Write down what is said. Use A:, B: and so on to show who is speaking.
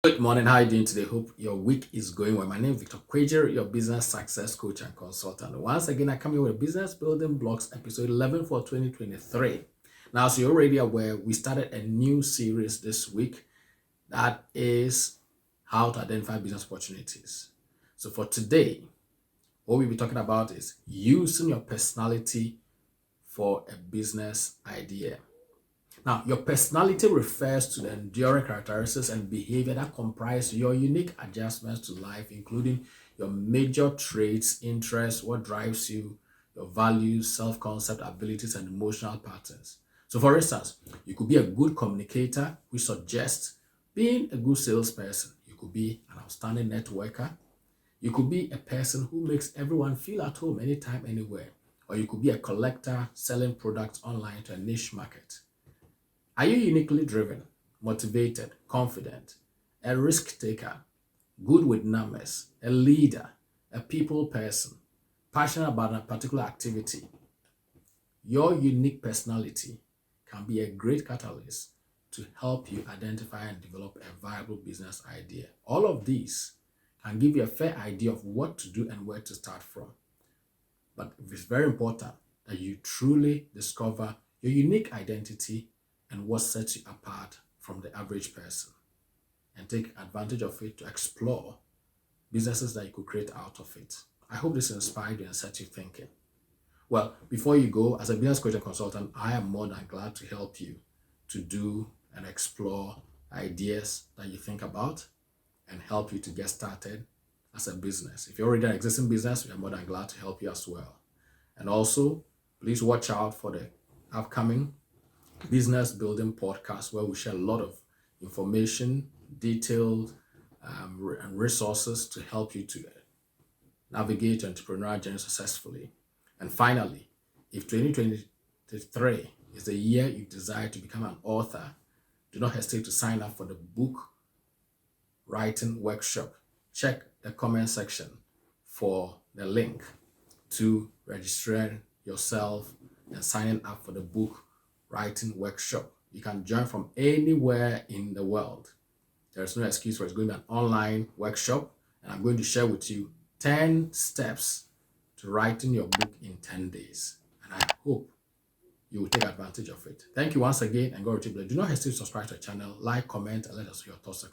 A: Good morning. How are you doing today? Hope your week is going well. My name is Victor Quajer, your business success coach and consultant. Once again, I come here with Business Building Blocks episode 11 for 2023. Now, so you're already aware, we started a new series this week that is how to identify business opportunities. So for today, what we'll be talking about is using your personality for a business idea. Now, your personality refers to the enduring characteristics and behavior that comprise your unique adjustments to life, including your major traits, interests, what drives you, your values, self-concept, abilities, and emotional patterns. So, for instance, you could be a good communicator, which suggests being a good salesperson. You could be an outstanding networker. You could be a person who makes everyone feel at home anytime, anywhere. Or you could be a collector selling products online to a niche market. Are you uniquely driven, motivated, confident, a risk taker, good with numbers, a leader, a people person, passionate about a particular activity? Your unique personality can be a great catalyst to help you identify and develop a viable business idea. All of these can give you a fair idea of what to do and where to start from. But it's very important that you truly discover your unique identity and what sets you apart from the average person, and take advantage of it to explore businesses that you could create out of it. I hope this inspired you and set you thinking. Well, before you go, as a business coach and consultant, I am more than glad to help you to do and explore ideas that you think about and help you to get started as a business. If you're already an existing business, we are more than glad to help you as well. And also, please watch out for the upcoming business building podcast, where we share a lot of information, detailed and resources to help you to navigate your entrepreneurial journey successfully. And finally, if 2023 is the year you desire to become an author, do not hesitate to sign up for the book writing workshop. Check the comment section for the link to registering yourself and signing up for the book writing workshop. You can join from anywhere in the world. There's no excuse for it. It's going to be an online workshop, and I'm going to share with you 10 steps to writing your book in 10 days. And I hope you will take advantage of it. Thank you once again, and God will bless you. Do not hesitate to subscribe to the channel, like, comment, and let us know your thoughts.